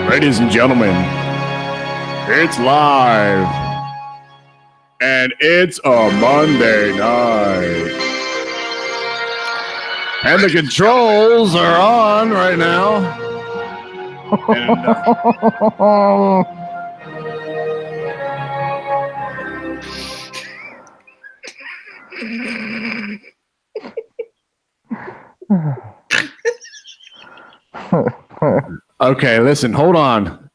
Ladies and gentlemen, it's live. And it's a Monday night. And the controls are on right now. Okay, listen, hold on.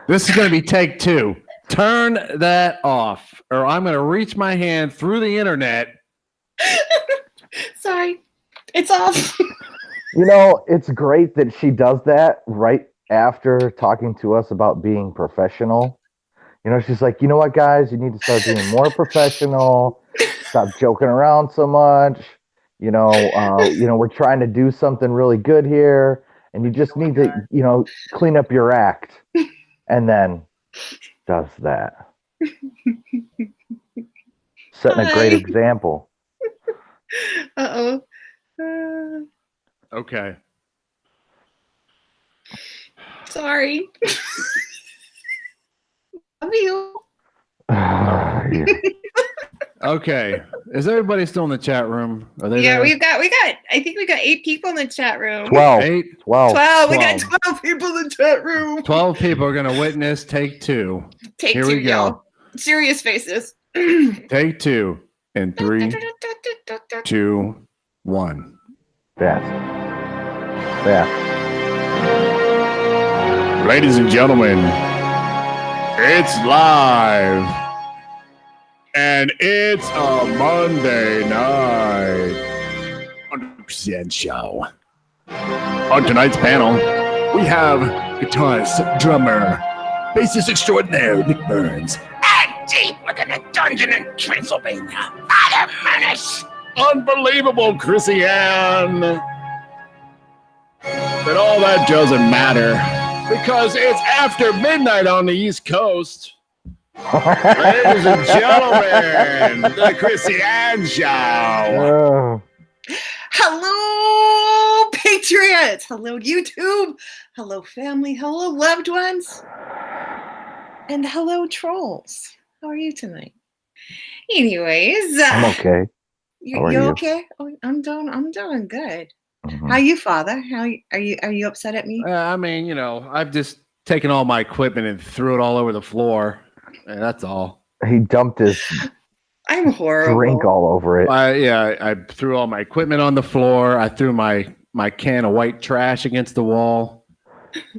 This is going to be take two. Turn that off, or I'm going to reach my hand through the internet. Sorry, it's off. You know, it's great that she does that right after talking to us about being professional. You know, she's like, you know what, guys, you need to start being more professional. Stop joking around so much. You know, we're trying to do something really good here, and you just need to, clean up your act. And then does that. Setting a great example. Uh-oh. Okay. Sorry. Love you. Yeah. Okay. Is everybody still in the chat room? Are they Yeah, there? we got I think we got 8 people in the chat room. 12. 8? 12. We got 12 people in the chat room. 12 people are going to witness take two. Take Here two, we go. y'all. Serious faces. Take two in 3, 2, 1. Fast. Ladies and gentlemen, it's live. And it's a Monday night 100% show. On tonight's panel, we have guitarist, drummer, bassist extraordinaire Nick Burns, and deep within a dungeon in Transylvania, Father Menace, unbelievable Chrissy Ann. But all that doesn't matter because it's after midnight on the East Coast. Ladies and gentlemen, the Chrissy Ann Show. Hello, Patriots. Hello, YouTube. Hello, family. Hello, loved ones. And hello, trolls. How are you tonight? Anyways, I'm okay. You okay? Oh, I'm doing good. Mm-hmm. How you, Father? Are you upset at me? I mean, I've just taken all my equipment and threw it all over the floor. And that's all. He dumped his I'm horrible. drink all over it. I threw all my equipment on the floor. I threw my can of white trash against the wall.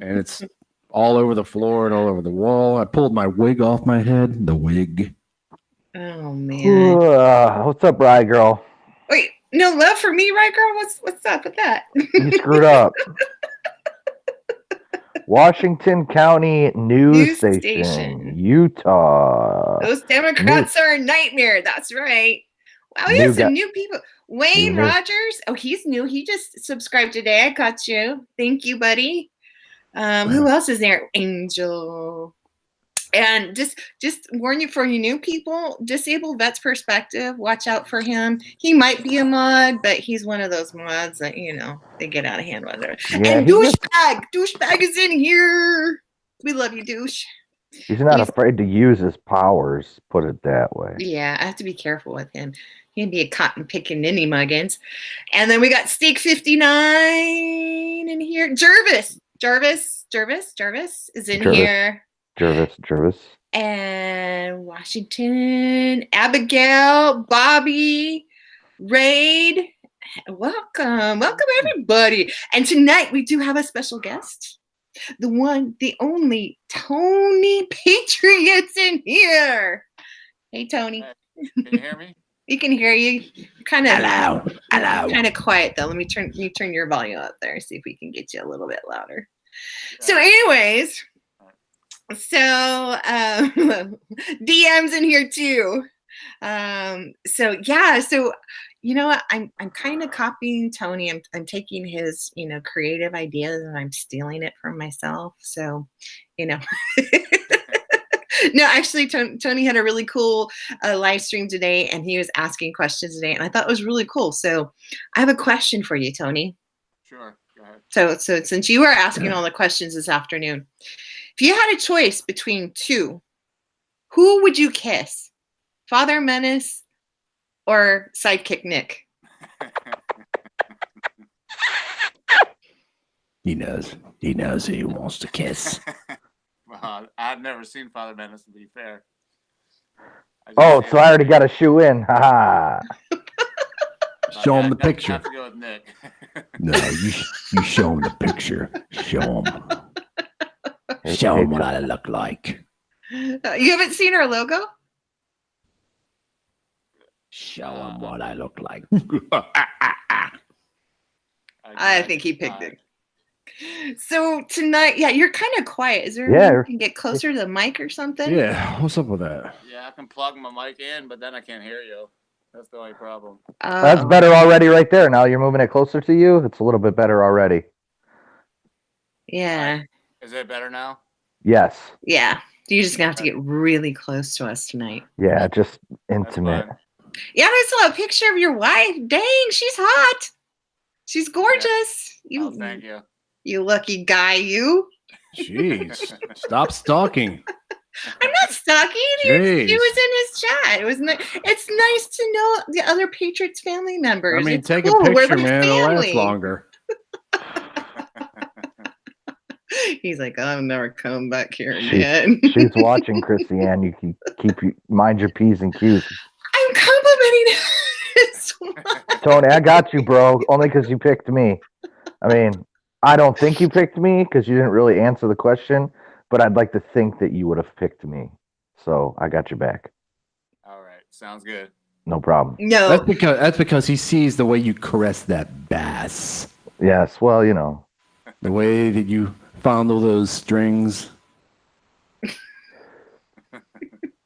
And it's all over the floor and all over the wall. I pulled my wig off my head. The wig. Oh, man. What's up, Rye Girl? Wait, no love for me, right, girl? What's up with that? You screwed up. Washington County News Station, Utah. Those Democrats are a nightmare. That's right. Wow, we have some new people. Wayne Rogers. Oh, he's new. He just subscribed today. I got you. Thank you, buddy. Who else is there? Angel. And just warn you for you new people, Disabled Vets Perspective, watch out for him. He might be a mod, but he's one of those mods that, they get out of hand with it. Yeah, and Douchebag is in here. We love you, Douche. He's not afraid to use his powers, put it that way. Yeah, I have to be careful with him. He can be a cotton picking ninny muggins. And then we got Steak 59 in here. Jarvis is in here. Jervis. And Washington, Abigail, Bobby, Raid. Welcome everybody. And tonight we do have a special guest. The one, the only Tony Patriots in here. Hey, Tony. Can you hear me? We can hear you. Hello. Kind of quiet though. Let me turn your volume up there. See if we can get you a little bit louder. So anyways, DM's in here too. So you know what? I'm kind of copying Tony. I'm taking his creative ideas and I'm stealing it from myself. So No, actually, Tony had a really cool live stream today, and he was asking questions today, and I thought it was really cool. So I have a question for you, Tony. Sure, go ahead. So since you are asking all the questions this afternoon, If you had a choice between two, who would you kiss? Father Menace or Sidekick Nick? He knows. He knows who he wants to kiss. Well, I've never seen Father Menace, to be fair. Oh, so I already got a shoe in. Ha Show him the I picture. have to go with Nick. No, you show him the picture. Show him. Hey, Show hey, him what I look like. You haven't seen our logo? Show him what I look like. I think he picked it. So tonight, yeah, you're kind of quiet. Is there Yeah. you can get closer to the mic or something? Yeah, what's up with that? Yeah, I can plug my mic in, but then I can't hear you. That's the only problem. That's better already right there. Now you're moving it closer to you. It's a little bit better already. Yeah. Is it better now? Yes. Yeah. You're just going to have to get really close to us tonight. Yeah, just That's intimate. fine. Yeah, I saw a picture of your wife. Dang, she's hot. She's gorgeous. Oh, thank you. You lucky guy, you. Jeez, stop stalking. I'm not stalking. He was in his chat. It's nice to know the other Patriots family members. I mean, it's take cool. a We're picture, like man. It'll last family. longer. He's like, I'm never coming back here again. She's watching, Christiane. You can mind your P's and Q's. I'm complimenting his wife. Tony, I got you, bro. Only because you picked me. I mean, I don't think you picked me because you didn't really answer the question, but I'd like to think that you would have picked me. So I got your back. All right, sounds good. No problem. No. That's because he sees the way you caress that bass. Yes, well, you know. The way that you fondle those strings.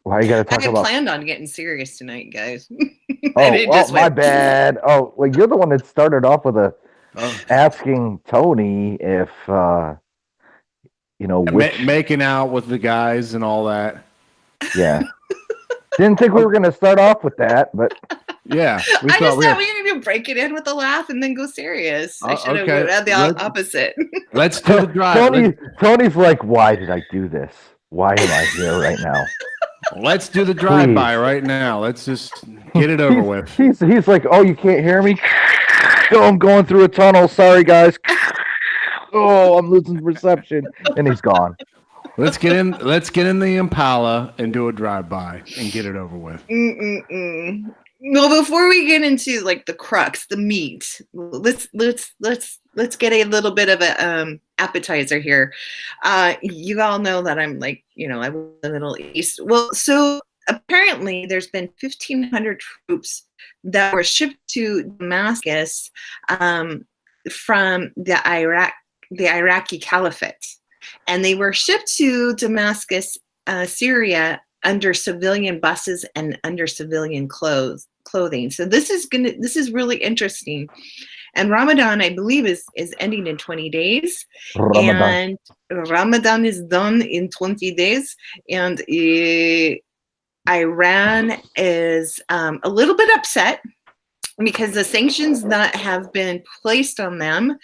Why you gotta I talk had about? planned on getting serious tonight, guys. Oh, my bad. Oh, well, you're the one that started off with asking Tony if making out with the guys and all that. Yeah. Didn't think we were gonna start off with that, but yeah, I just thought we needed to break it in with a laugh and then go serious. I should have had the opposite. Let's do the drive. Tony's like, why did I do this? Why am I here right now? Let's do the drive-by right now. Let's just get it over with. He's like, oh, you can't hear me? Oh, I'm going through a tunnel. Sorry, guys. Oh, I'm losing reception. And he's gone. Let's get in the Impala and do a drive-by and get it over with. Well, before we get into like the crux, the meat, let's get a little bit of a appetizer here. You all know that I'm like, I live in the Middle East. Well, so apparently there's been 1,500 troops that were shipped to Damascus from the Iraqi Caliphate, and they were shipped to Damascus, Syria, under civilian buses and under civilian clothing. So this is really interesting. And Ramadan, I believe, is ending in 20 days. And Ramadan is done in 20 days. And Iran is a little bit upset because the sanctions that have been placed on them,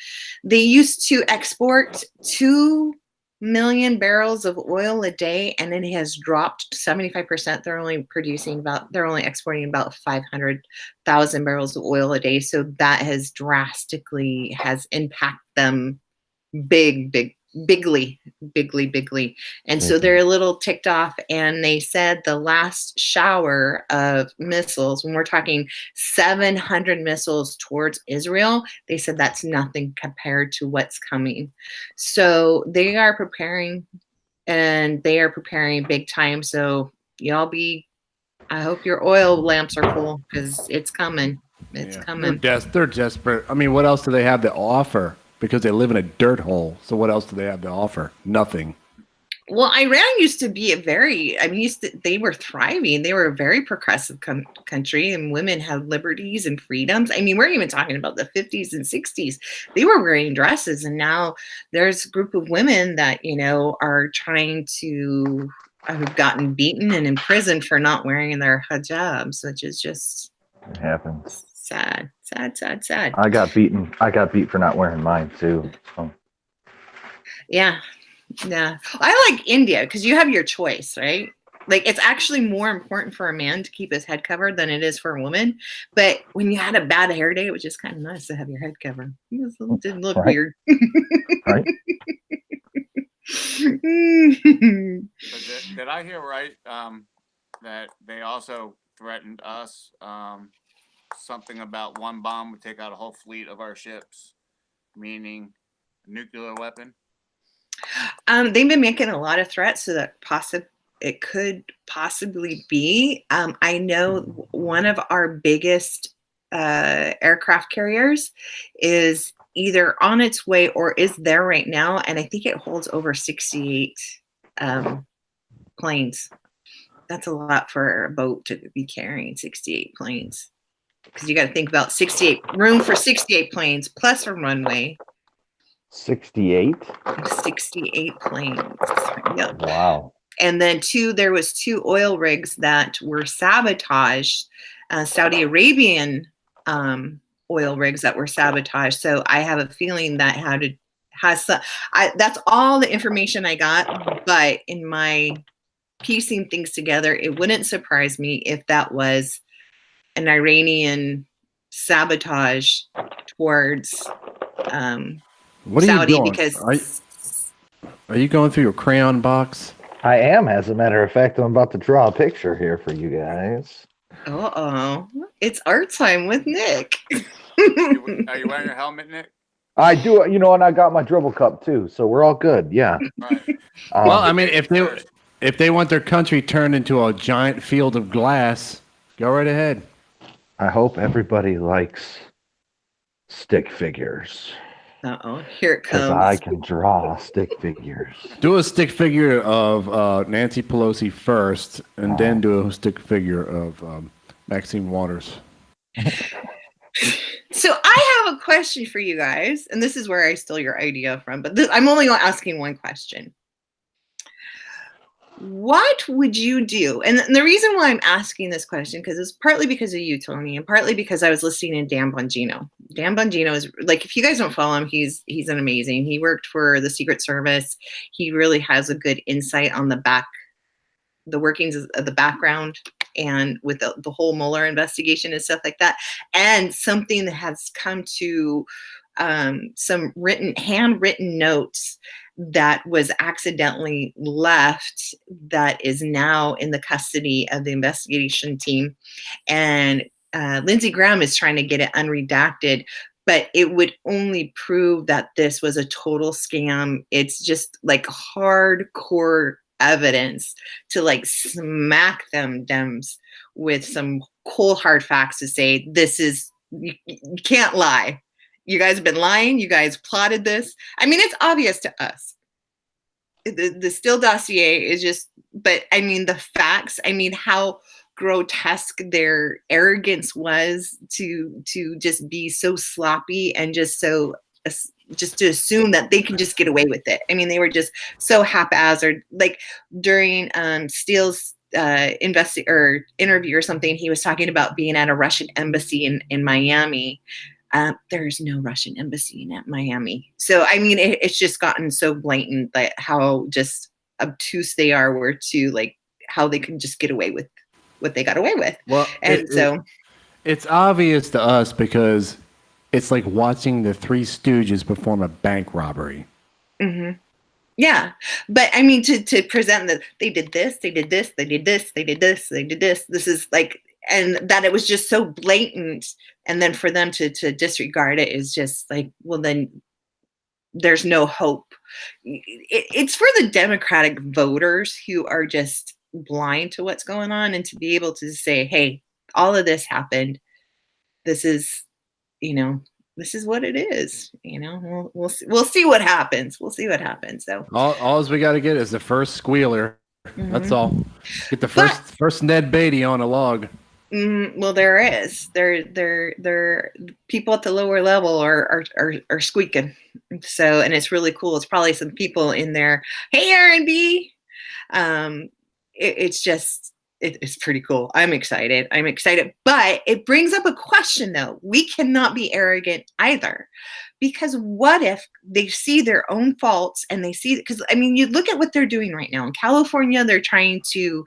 they used to export 2 million barrels of oil a day, and it has dropped 75%. They're only exporting about 500,000 barrels of oil a day. So that has drastically impacted them bigly. And so they're a little ticked off, and they said the last shower of missiles, when we're talking 700 missiles towards Israel, they said that's nothing compared to what's coming. So they are preparing, and they are preparing big time. So I hope your oil lamps are full, because it's coming. It's coming. They're desperate. I mean, what else do they have to offer? Because they live in a dirt hole. So what else do they have to offer? Nothing. Well, Iran used to be they were thriving. They were a very progressive country, and women had liberties and freedoms. I mean, we're even talking about the 50s and 60s. They were wearing dresses, and now there's a group of women that, are trying to, have gotten beaten and imprisoned for not wearing their hijabs, which is just... It happens. Sad. I got beat for not wearing mine too. So. Yeah. Yeah. I like India because you have your choice, right? Like it's actually more important for a man to keep his head covered than it is for a woman. But when you had a bad hair day, it was just kind of nice to have your head covered. It didn't look Right. weird. Right. But did I hear right? That they also threatened us. Something about one bomb would take out a whole fleet of our ships, meaning a nuclear weapon. They've been making a lot of threats so that it could possibly be. I know one of our biggest aircraft carriers is either on its way or is there right now, and I think it holds over 68 planes. That's a lot for a boat to be carrying 68 planes. Because you got to think about 68 room for 68 planes plus a runway. 68. 68 planes. Yep. Wow. And then there was two oil rigs that were sabotaged, Saudi Arabian oil rigs that were sabotaged. So I have a feeling that that's all the information I got. But in my piecing things together, it wouldn't surprise me if that was an Iranian sabotage towards What are Saudi you doing? because Are you going through your crayon box? I am, as a matter of fact. I'm about to draw a picture here for you guys. It's art time with Nick. Are you wearing your helmet, Nick? I do, and I got my dribble cup too, so we're all good. Yeah. Right. Well, I mean, if they want their country turned into a giant field of glass, go right ahead. I hope everybody likes stick figures. Here it Because comes. I can draw stick figures. Do a stick figure of Nancy Pelosi first, and then do a stick figure of Maxine Waters. So I have a question for you guys, and this is where I stole your idea from, but I'm only asking one question. What would you do? And the reason why I'm asking this question, because it's partly because of you, Tony, and partly because I was listening to Dan Bongino. Dan Bongino is, like, if you guys don't follow him, he's an amazing. He worked for the Secret Service. He really has a good insight on the workings of the background and with the whole Mueller investigation and stuff like that. And something that has come to some handwritten notes that was accidentally left that is now in the custody of the investigation team. And Lindsey Graham is trying to get it unredacted, but it would only prove that this was a total scam. It's just like hardcore evidence to like smack them Dems with some cold hard facts to say you can't lie. You guys have been lying. You guys plotted this. I mean, it's obvious to us. The Steele dossier is just, but I mean, the facts, I mean, how grotesque their arrogance was to just be so sloppy and just to assume that they can just get away with it. I mean, they were just so haphazard. Like during Steele's interview or something, he was talking about being at a Russian embassy in Miami. There's no Russian embassy in Miami. So, I mean, it's just gotten so blatant that how just obtuse they are were to like how they can just get away with what they got away with. Well, and it's obvious to us because it's like watching the Three Stooges perform a bank robbery. Mm-hmm. Yeah. But I mean, to present that they did this, they did this, they did this, they did this, they did this. This is like, and that it was just so blatant. And then for them to disregard it is just like, well, then there's no hope. It's for the Democratic voters who are just blind to what's going on, and to be able to say, hey, all of this happened. This is, this is what it is. We'll see what happens. We'll see what happens. So all we got to get is the first squealer. Mm-hmm. That's all. Get the first Ned Beatty on a log. Well, there is. There people at the lower level are squeaking. So, and it's really cool. It's probably some people in there. Hey, Aaron B. It's just It's pretty cool. I'm excited. But it brings up a question, though. We cannot be arrogant either. Because what if they see their own faults and they see, because I mean, you look at what they're doing right now in California, they're trying to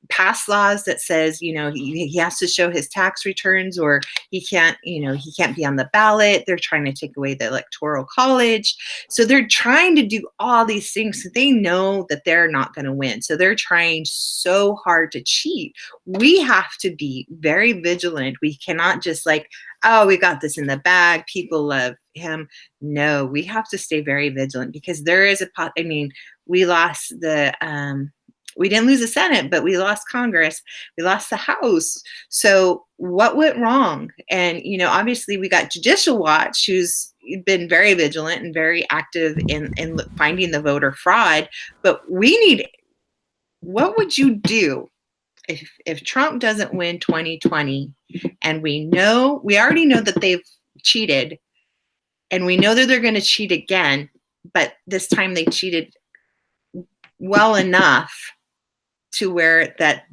pass laws that says, he has to show his tax returns or he can't be on the ballot. They're trying to take away the electoral college. So they're trying to do all these things. So they know that they're not going to win. So they're trying so hard to cheat. We have to be very vigilant. We cannot just oh, we got this in the bag. People love him. No, we have to stay very vigilant because there is we lost we didn't lose the Senate, but we lost Congress. We lost the House. So what went wrong? And, obviously we got Judicial Watch, who's been very vigilant and very active in finding the voter fraud. But what would you do if Trump doesn't win 2020 and we already know that they've cheated and we know that they're going to cheat again, but this time they cheated well enough to where that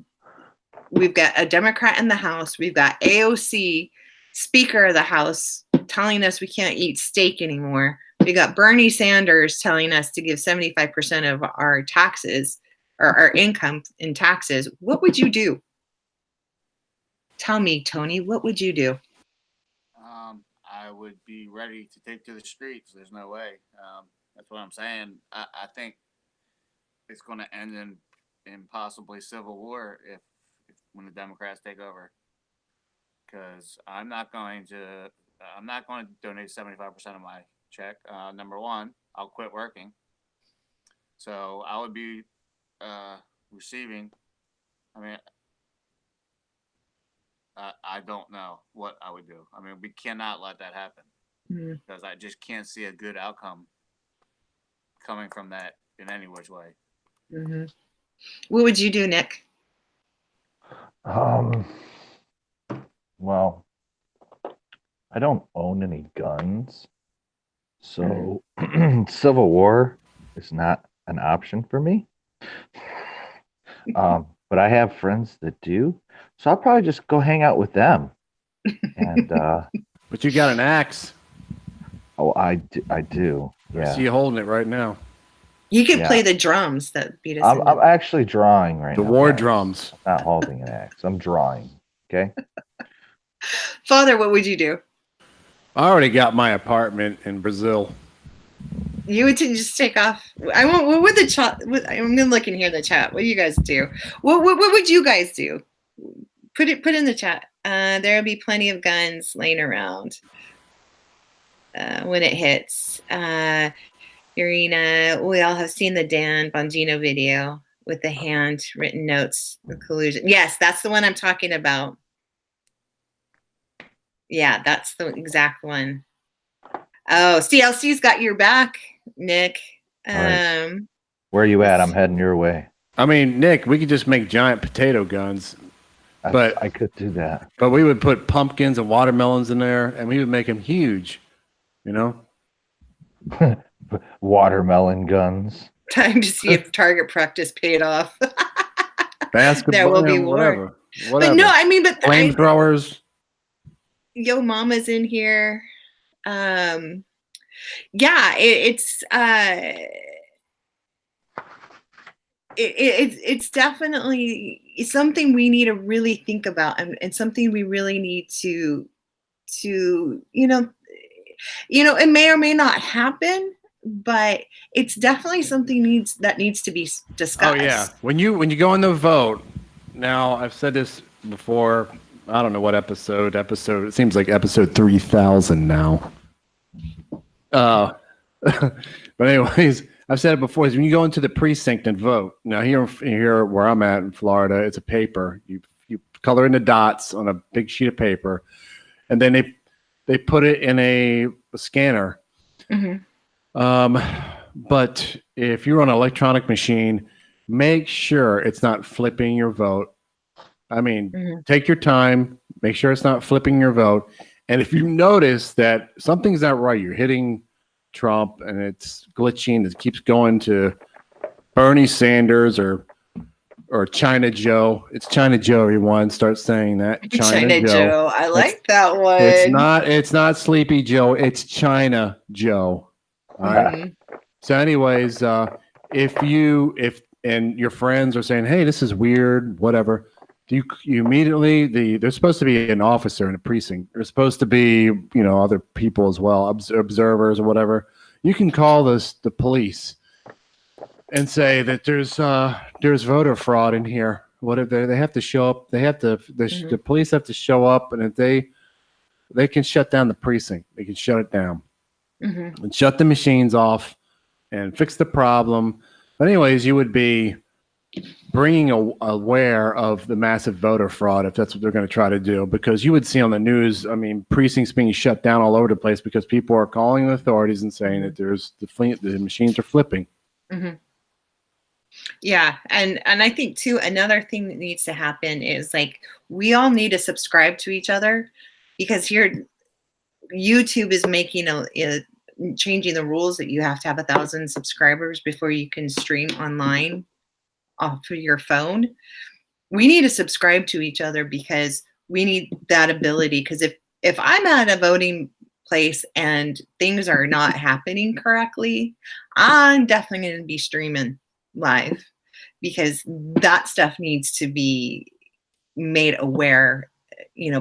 we've got a Democrat in the House, we've got AOC, Speaker of the House, telling us we can't eat steak anymore. We got Bernie Sanders telling us to give 75% of our taxes or our income in taxes. What would you do? Tell me, Tony, what would you do? I would be ready to take to the streets. There's no way. That's what I'm saying. I think it's going to end in possibly civil war if when the Democrats take over. Because I'm not going to donate 75% of my check. Number one, I'll quit working. So I would be receiving. I don't know what I would do. We cannot let that happen because I just can't see a good outcome coming from that in any which way. Mm-hmm. What would you do, Nick? Well, I don't own any guns, so civil war is not an option for me. But I have friends that do, so I'll probably just go hang out with them. And but you got an axe. Oh, I do. Yeah. I see you holding it right now. You could play the drums that beat us. I'm actually drawing right now. The war drums. I'm not holding an axe. I'm drawing. Okay. Father, what would you do? I already got my apartment in Brazil. You would just take off. What would the chat? I'm gonna look in here in the chat. What do you guys do? What would you guys do? Put in the chat. There'll be plenty of guns laying around when it hits. Irina, we all have seen the Dan Bongino video with the handwritten notes, the collusion. Yes, that's the one I'm talking about. Yeah, that's the exact one. Oh, CLC's got your back, Nick. Right. Where are you at? I'm heading your way. Nick, we could just make giant potato guns. But I could do that. But we would put pumpkins and watermelons in there, and we would make them huge. Watermelon guns. Time to see if target practice paid off. Basketball. There will be whatever. But no, but flamethrowers. Yo mama's in here. Yeah, it's definitely something we need to really think about and something we really need to it may or may not happen, but it's definitely something that needs to be discussed. Oh yeah, when you go in the vote. Now I've said this before. I don't know what episode. It seems like episode 3000 now. But anyways, I've said it before. Is when you go into the precinct and vote. Now here where I'm at in Florida, it's a paper. You color in the dots on a big sheet of paper, and then they put it in a scanner. Mm-hmm. But if you're on an electronic machine, make sure it's not flipping your vote. Take your time, make sure it's not flipping your vote. And if you notice that something's not right, you're hitting Trump and it's glitching, it keeps going to Bernie Sanders or or China Joe. It's China Joe, everyone. Start saying that. China Joe. I like that one. It's not Sleepy Joe, it's China Joe. All right. So, anyways, if and your friends are saying, "Hey, this is weird," whatever, you immediately there's supposed to be an officer in a precinct. There's supposed to be other people as well, observers or whatever. You can call the police and say that there's voter fraud in here. What if they have to show up? The police have to show up, and if they can shut down the precinct. They can shut it down and shut the machines off and fix the problem. But anyways, you would be bringing aware of the massive voter fraud if that's what they're going to try to do, because you would see on the news, I mean, precincts being shut down all over the place because people are calling the authorities and saying that the machines are flipping. Yeah, and I think too, another thing that needs to happen is like we all need to subscribe to each other, because here YouTube is making changing the rules that you have to have 1,000 subscribers before you can stream online off of your phone. We need to subscribe to each other because we need that ability. Because if I'm at a voting place and things are not happening correctly, I'm definitely going to be streaming live, because that stuff needs to be made aware,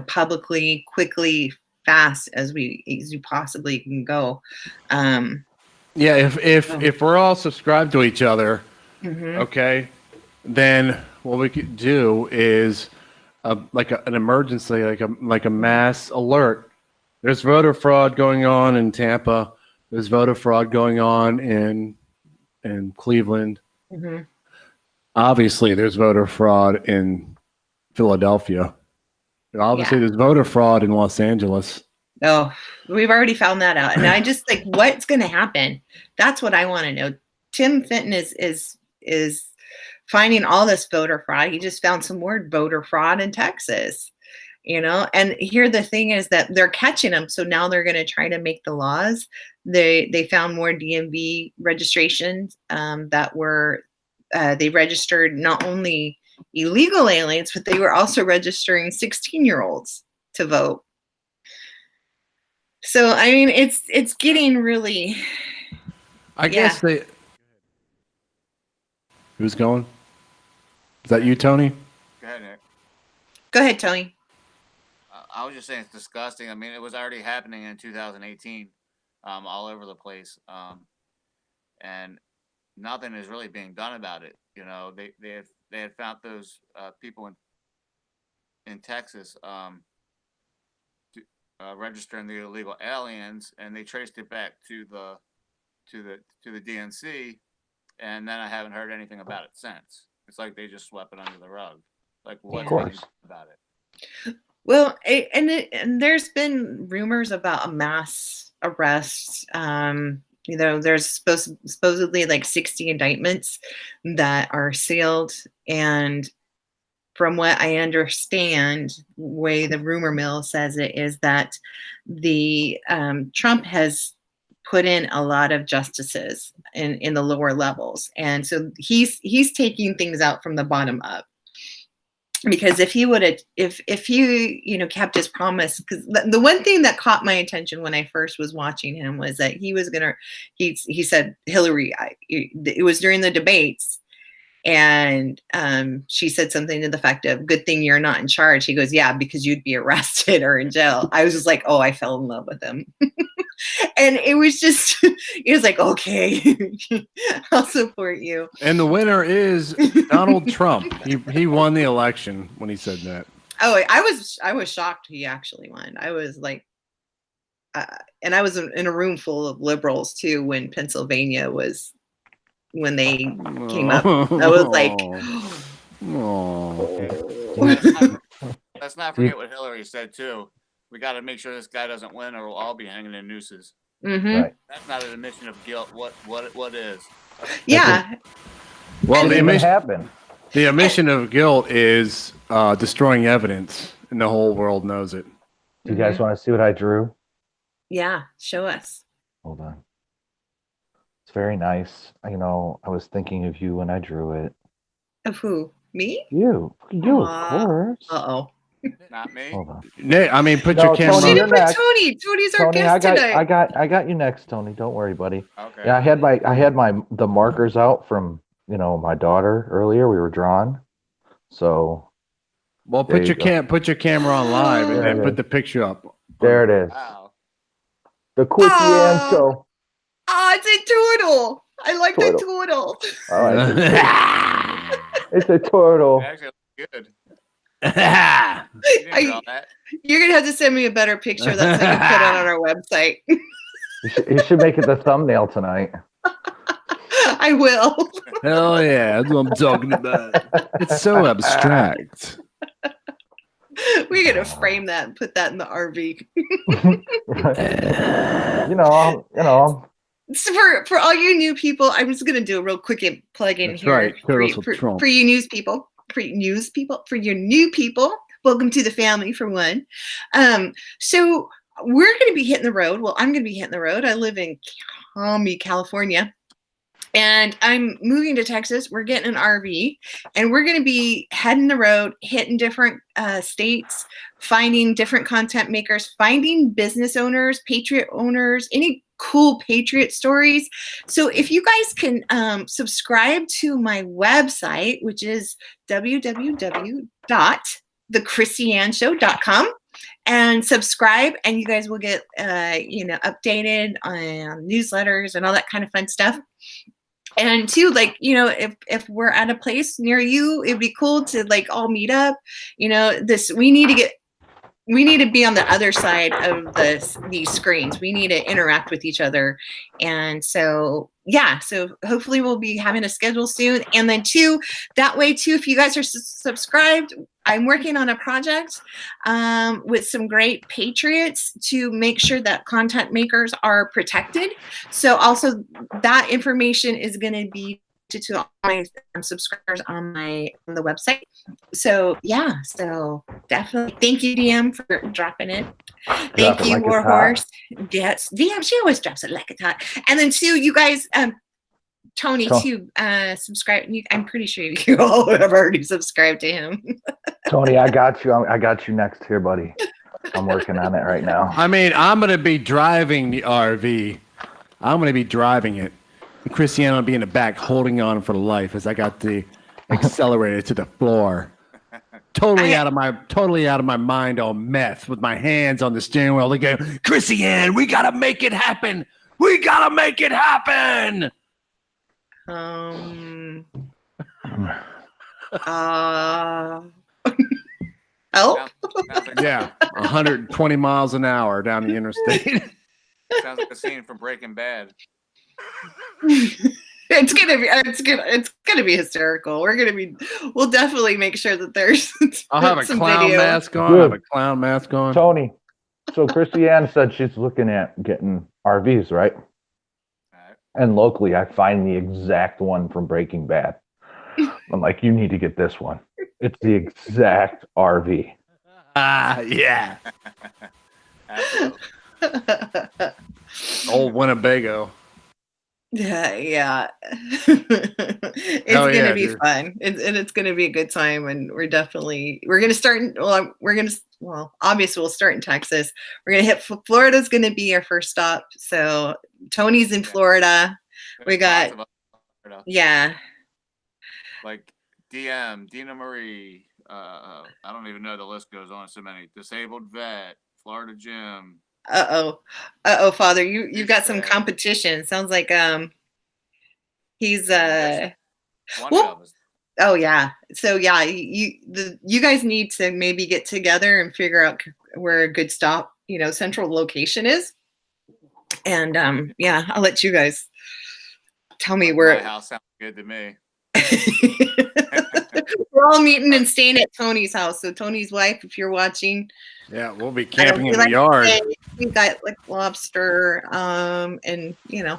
publicly, quickly, fast as you possibly can go. Yeah, if we're all subscribed to each other, okay, then what we could do is an emergency, like a mass alert. There's voter fraud going on in Tampa. There's voter fraud going on in Cleveland. Obviously, there's voter fraud in Philadelphia. Obviously, there's voter fraud in Los Angeles. Oh, we've already found that out. And I just what's going to happen? That's what I want to know. Tim Fenton is finding all this voter fraud. He just found some more voter fraud in Texas, and here the thing is that they're catching them. So now they're going to try to make the laws. They found more DMV registrations that were, they registered not only illegal aliens, but they were also registering 16-year-olds to vote. So, I mean, it's getting really. I guess they. Who's going? Is that you, Tony? Go ahead, Nick. Go ahead, Tony. I was just saying it's disgusting. I mean, it was already happening in 2018, all over the place, and nothing is really being done about it. They had found those people in Texas registering the illegal aliens, and they traced it back to the DNC, and then I haven't heard anything about it since. It's like they just swept it under the rug. Like, what's being done about it? Well, and there's been rumors about a mass arrests. There's supposedly like 60 indictments that are sealed, and from what I understand, the way the rumor mill says it is that the Trump has put in a lot of justices in the lower levels, and so he's taking things out from the bottom up. Because if he would have, if he kept his promise, because the one thing that caught my attention when I first was watching him was that he said Hillary, it was during the debates, and she said something to the effect of, "Good thing you're not in charge." He goes, "Yeah, because you'd be arrested or in jail." I was just like, oh, I fell in love with him. And it was like, okay, I'll support you. And the winner is Donald Trump. He won the election when he said that. Oh, I was shocked he actually won. I was like, and I was in a room full of liberals too when Pennsylvania was, when they came up. I was like, Let's not forget what Hillary said too. We got to make sure this guy doesn't win, or we'll all be hanging in nooses. Right. That's not an admission of guilt. What is? Yeah. Well, the admission of guilt is destroying evidence, and the whole world knows it. Do you guys want to see what I drew? Yeah, show us. Hold on. It's very nice. I was thinking of you when I drew it. Of who? Me? You, of course. Uh-oh. Not me. Hold on. Nick, I mean, put No, your camera Tony, on. you're next. Tony's our Tony, guest tonight. I got you next, Tony. Don't worry, buddy. Okay. Yeah, I had the markers out from my daughter earlier. We were drawn, so Well, there put you your go. put your camera on live and There then it put is. the picture up. There it is. Wow. The Quickie Ann Oh. Show. It's a turtle. I like the turtle. All right, it's a It turtle. actually looks good. You didn't draw that. You're gonna have to send me a better picture. That's how you put it on our website. You should make it the thumbnail tonight. I will. Hell yeah, that's what I'm talking about. It's so abstract. We're gonna frame that and put that in the RV. you know. So for all you new people, I'm just gonna do a real quick plug in That's here right. for Trump. you for your new people. Welcome to the family, for one. So we're gonna be hitting the road. Well, I'm gonna be hitting the road. I live in California. And I'm moving to Texas. We're getting an RV, and we're going to be heading the road, hitting different states, finding different content makers, finding business owners, patriot owners, any cool patriot stories. So if you guys can subscribe to my website, which is www.thechrissyanshow.com, and subscribe, and you guys will get updated on newsletters and all that kind of fun stuff. And too, if we're at a place near you, it'd be cool to all meet up. We need to be on the other side of these screens. We need to interact with each other. And so, yeah, so hopefully we'll be having a schedule soon. And then too, that way too, if you guys are subscribed, I'm working on a project with some great patriots to make sure that content makers are protected. So also that information is going to be to all my subscribers on the website. So yeah, so definitely thank you, DM, for dropping it. Thank you, Warhorse. Yes, DM, she always drops it like a tot. And then too, you guys, Tony too, subscribe. I'm pretty sure you all have already subscribed to him. Tony, I got you. I got you next here, buddy. I'm working on it right now. I mean, I'm going to be driving the RV. I'm going to be driving it. Christiane will be in the back holding on for life as I got the accelerator to the floor. Totally out of my mind on meth with my hands on the steering wheel. They go, Christiane, we got to make it happen. We got to make it happen. Help? Yeah, 120 miles an hour down the interstate. Sounds like a scene from Breaking Bad. It's gonna be hysterical. We'll definitely make sure that there's I'll have a clown video. mask on. I'll have a clown mask on. Tony, so Christiane said she's looking at getting RVs, right? And locally, I find the exact one from Breaking Bad. I'm like, you need to get this one. It's the exact RV. Yeah. Old Winnebago. Yeah. It's gonna be fun. It's gonna be a good time, and we're gonna start. Obviously we'll start in Texas. We're gonna hit Florida's gonna be our first stop. So Tony's in Florida. We got like DM, Dina Marie. I don't even know, the list goes on. So many. Disabled vet, Florida Jim. Father, you got some competition. Sounds like he's One of us. Oh yeah. So yeah, you guys need to maybe get together and figure out where a good stop, central location is. And yeah, I'll let you guys tell me where. My house sounds good to me. We're all meeting and staying at Tony's house. So Tony's wife, if you're watching. Yeah, we'll be camping in the yard. We got lobster, and Yeah,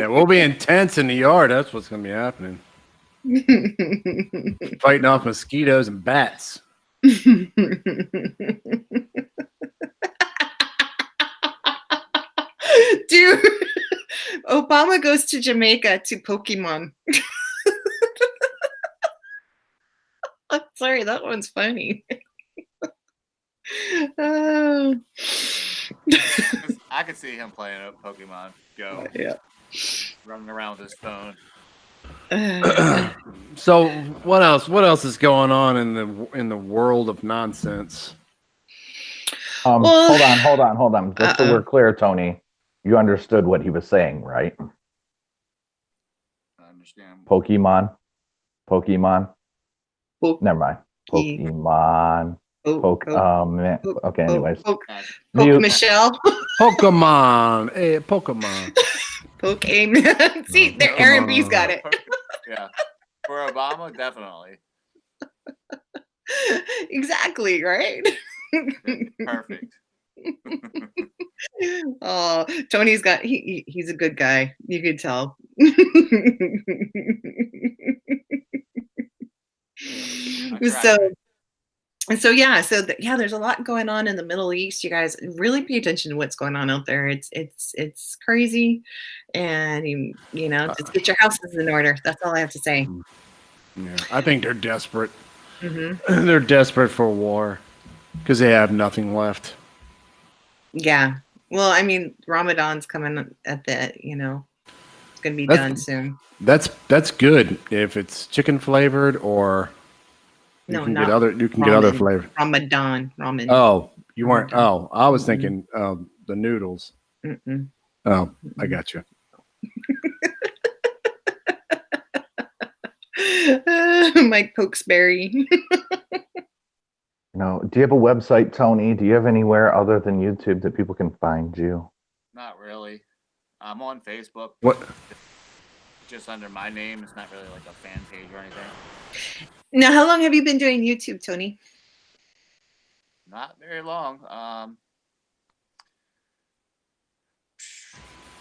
we'll be intense in the yard. That's what's gonna be happening. Fighting off mosquitoes and bats. Dude, Obama goes to Jamaica to Pokemon. Sorry, that one's funny. Oh. I could see him playing a Pokemon Go, Yeah. running around with his phone. So what else? What else is going on in the world of nonsense? Hold on. Just so Uh-oh. we're clear, Tony, you understood what he was saying, right? I understand. Pokemon. Poke- Never mind. Pokemon. Okay, anyways. Poke Mute. Michelle. Pokemon. Hey, Pokemon. Pokemon. See, there, Aaron B's got it. Yeah. For Obama, definitely. Exactly, right? Perfect. Oh, Tony's got he's a good guy. You could tell. So there's a lot going on in the Middle East. You guys really pay attention to what's going on out there. It's crazy, and you know, just get your houses in order. That's all I have to say. Yeah, I think they're desperate. Mm-hmm. They're desperate for war because they have nothing left. Yeah. Well, I mean, Ramadan's coming at the, it's gonna be done soon. That's good if it's chicken flavored or you can get other flavor. Ramadan. Ramen. Oh, you weren't. Oh, I was thinking the noodles. Mm-mm. Oh, I got you. Mike Pokesberry. No. Do you have a website, Tony? Do you have anywhere other than YouTube that people can find you? Not really. I'm on Facebook. What? Just under my name. It's not really like a fan page or anything. Now, how long have you been doing YouTube, Tony? Not very long.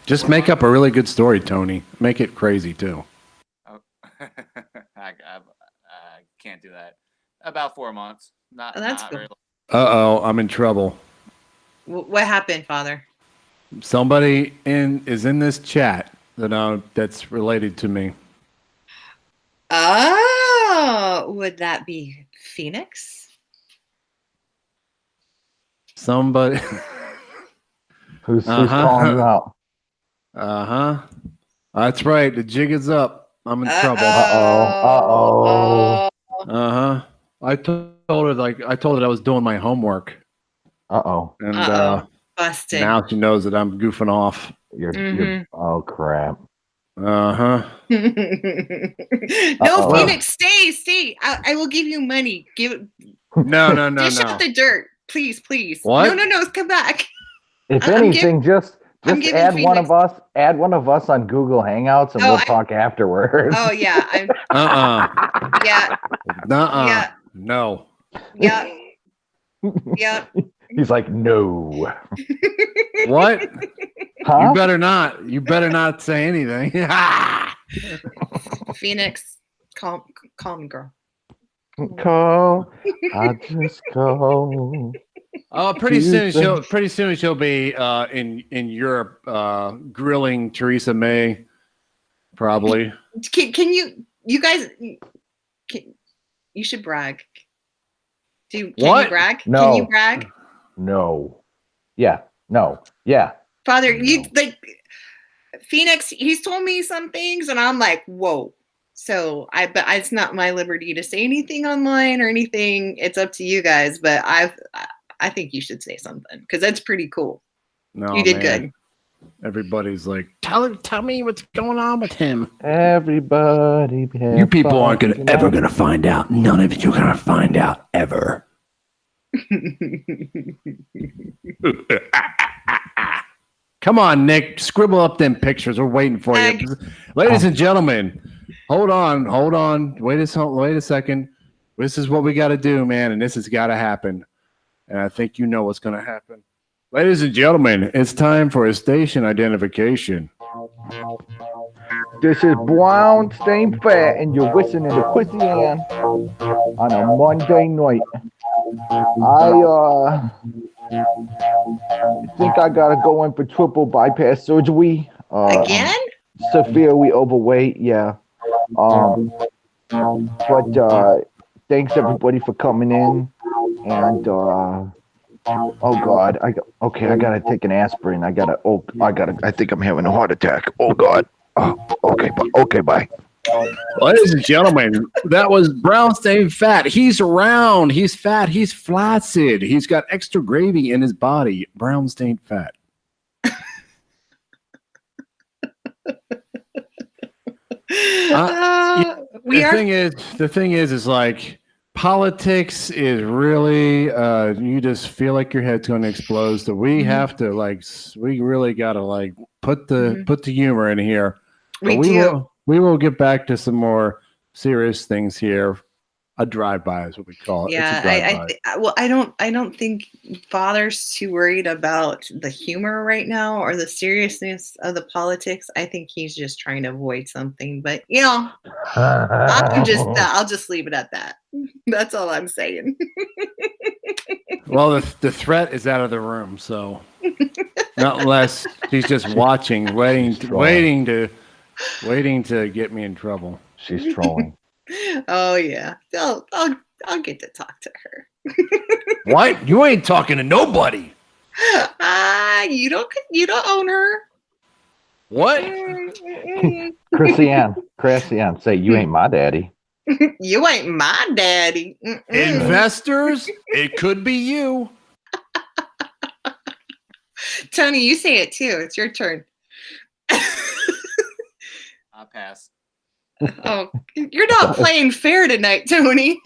Just make up a really good story, Tony. Make it crazy too. Oh, I can't do that. About 4 months. Not That's very cool. Uh-oh, I'm in trouble. What happened, Father? Somebody is in this chat that's related to me. Oh, would that be Phoenix? Somebody. Who's calling you out? That's right. The jig is up. I'm in trouble. Uh-oh. I told her I was doing my homework. And busted. now she knows that I'm goofing off. You're oh crap. No, Phoenix, stay. I will give you money. No. Dish out the dirt, please. What? No, come back. If anything, just add one of us. Add one of us on Google Hangouts, and we'll talk afterwards. Oh yeah. Yeah. Yeah. No. Yeah. Yeah. He's like, no. What? Huh? You better not say anything. Phoenix, calm girl. Call. I just call. Oh, pretty soon she'll be in Europe grilling Theresa May, probably. Can you guys? You should brag. Can you brag? No. Can you brag? No. Yeah. No. Yeah. Father, you like Phoenix. He's told me some things, and I'm like, whoa. So but it's not my liberty to say anything online or anything. It's up to you guys. But I think you should say something because that's pretty cool. No, you did good. Everybody's like, tell me what's going on with him. Everybody, you people aren't ever gonna find out. None of you are gonna find out ever. Come on, Nick, scribble up them pictures. We're waiting for you, ladies and gentlemen. Hold on. Wait a second. This is what we got to do, man, and this has got to happen. And I think you know what's going to happen. Ladies and gentlemen, it's time for a station identification. This is Brown Stain Fat, and you're listening to Quizzy Ann on a Monday night. I think I gotta go in for triple bypass surgery. Again? Severely overweight, yeah. But Thanks everybody for coming in. And oh God, I gotta take an aspirin. I think I'm having a heart attack. Oh God. Oh, okay, bye. Ladies and gentlemen, that was Brownstein Fat. He's round, he's fat, he's flaccid. He's got extra gravy in his body. Brownstein Fat. The thing is like politics is really you just feel like your head's going to explode. So we have to we really got to put the humor in here. But we will get back to some more serious things here. A drive-by is what we call it. Yeah, it's a drive-by. I don't think Father's too worried about the humor right now or the seriousness of the politics. I think he's just trying to avoid something. But I'll just leave it at that. That's all I'm saying. Well, the threat is out of the room, so not unless he's just watching, waiting to get me in trouble. She's trolling. Oh yeah, I'll get to talk to her. What? You ain't talking to nobody. You don't own her. What? Chrissy-Ann, say you ain't my daddy. You ain't my daddy. Investors, it could be you. Tony, you say it too. It's your turn. I'll pass. Oh, you're not playing fair tonight, Tony.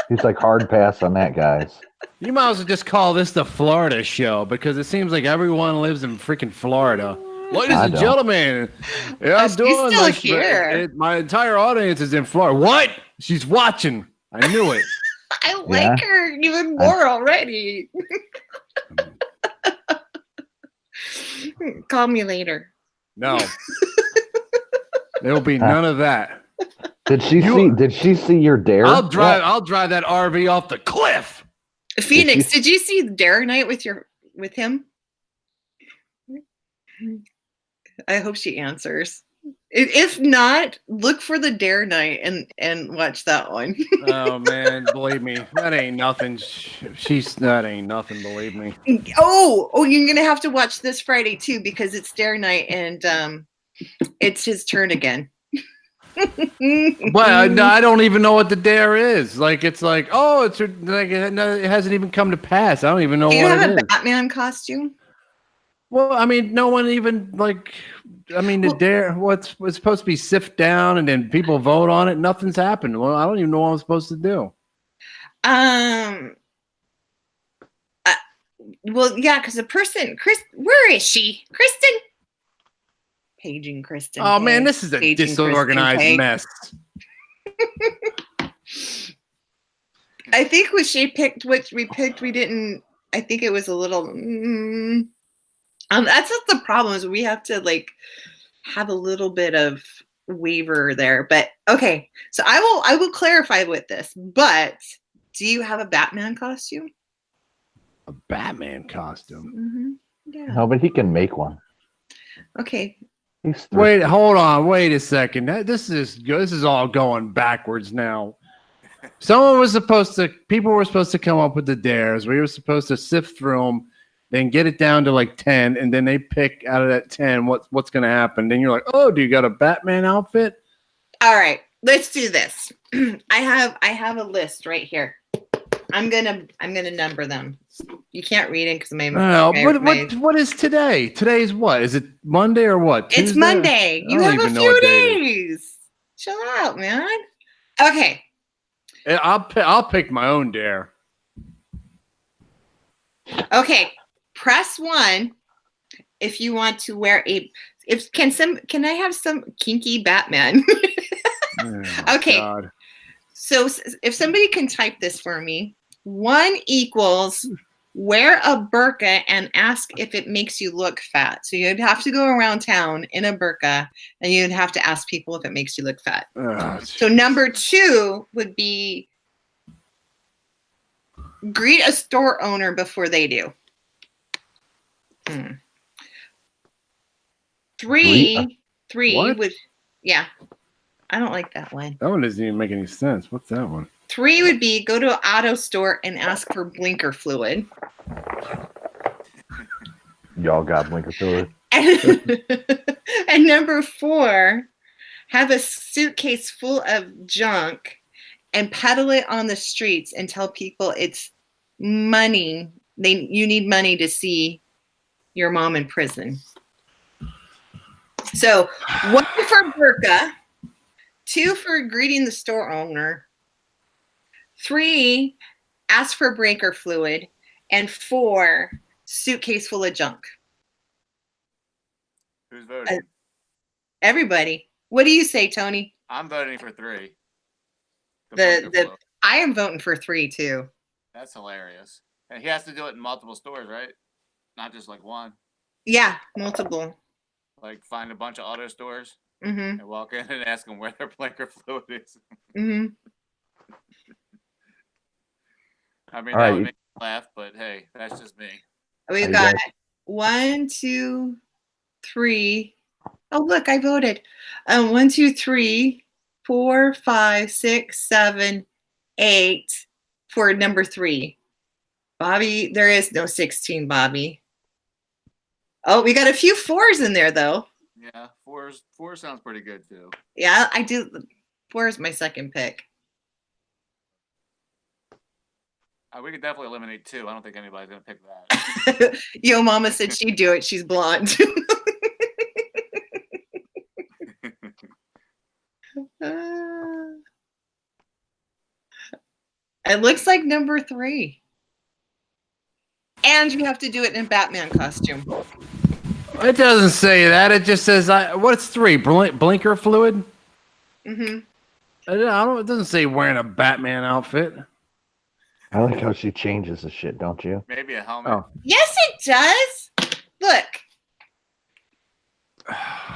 He's like hard pass on that, guys. You might as well just call this the Florida show because it seems like everyone lives in freaking Florida. Ladies and gentlemen, I'm doing still here. My entire audience is in Florida. What? She's watching. I knew it. I like her even more already. Call me later. No. There will be none of that. Did she see your dare? I'll drive that RV off the cliff. Phoenix, did you see Dare Night with him? I hope she answers. If not, look for the Dare Night and watch that one. Oh man, believe me, that ain't nothing. That ain't nothing. Believe me. Oh, you're gonna have to watch this Friday too because it's Dare Night and it's his turn again. But I don't even know what the dare is. It's like, it hasn't even come to pass. I don't even know what it is. Do you have a Batman costume? Well, I mean, no one even the dare. What's supposed to be sift down and then people vote on it. Nothing's happened. Well, I don't even know what I'm supposed to do. Well, yeah, because the person, where is she? Kristen. Paging Kristen. Oh man, this is a disorganized mess. I think when she picked what we picked, we didn't. I think it was a little. That's not the problem. Is we have to have a little bit of waiver there. But okay, so I will clarify with this. But do you have a Batman costume? A Batman costume? Yeah. No, but he can make one. Okay. Wait, hold on. Wait a second. This is all going backwards now. People were supposed to come up with the dares. We were supposed to sift through them, then get it down to 10, and then they pick out of that 10 what's going to happen. Then you're like, oh, do you got a Batman outfit? All right, let's do this. I have a list right here. I'm gonna number them. You can't read it because what is today? Today's what? Is it Monday or what? Tuesday? It's Monday. You have a few days. Chill out, man. Okay. I'll pick my own dare. Okay. Press 1 if you want to wear can I have some kinky Batman? Okay. God. So if somebody can type this for me, 1 equals wear a burqa and ask if it makes you look fat. So you'd have to go around town in a burqa and you'd have to ask people if it makes you look fat. So number 2 would be greet a store owner before they do. 3 would, yeah. I don't like that one. That one doesn't even make any sense. What's that one? 3 would be go to an auto store and ask for blinker fluid. Y'all got blinker fluid. And number 4, have a suitcase full of junk and peddle it on the streets and tell people it's money. You need money to see your mom in prison. So 1 for burqa, 2 for greeting the store owner, 3, ask for breaker fluid, and 4, suitcase full of junk. Who's voting? Everybody. What do you say, Tony? I'm voting for 3. I am voting for 3 too. That's hilarious. And he has to do it in multiple stores, right? Not just like one. Yeah, multiple. Like find a bunch of auto stores Mm-hmm. and walk in and ask them where their blinker fluid is. Mm-hmm. I mean, All that right, would make me laugh, but hey, that's just me. We've you got guys- 1, 2, 3. Oh, look, I voted. 1, 2, 3, 4, 5, 6, 7, 8 for number 3. Bobby, there is no 16, Bobby. Oh, we got a few 4s in there, though. Yeah, 4 sounds pretty good too. Yeah, I do. 4 is my second pick. We could definitely eliminate 2. I don't think anybody's gonna pick that. Yo, Mama said she'd do it. She's blonde. It looks like number 3. And you have to do it in Batman costume. It doesn't say that. It just says, what's 3? Blinker fluid? Mm-hmm. I don't. It doesn't say wearing a Batman outfit. I like how she changes the shit, don't you? Maybe a helmet. Oh. Yes, it does. Look.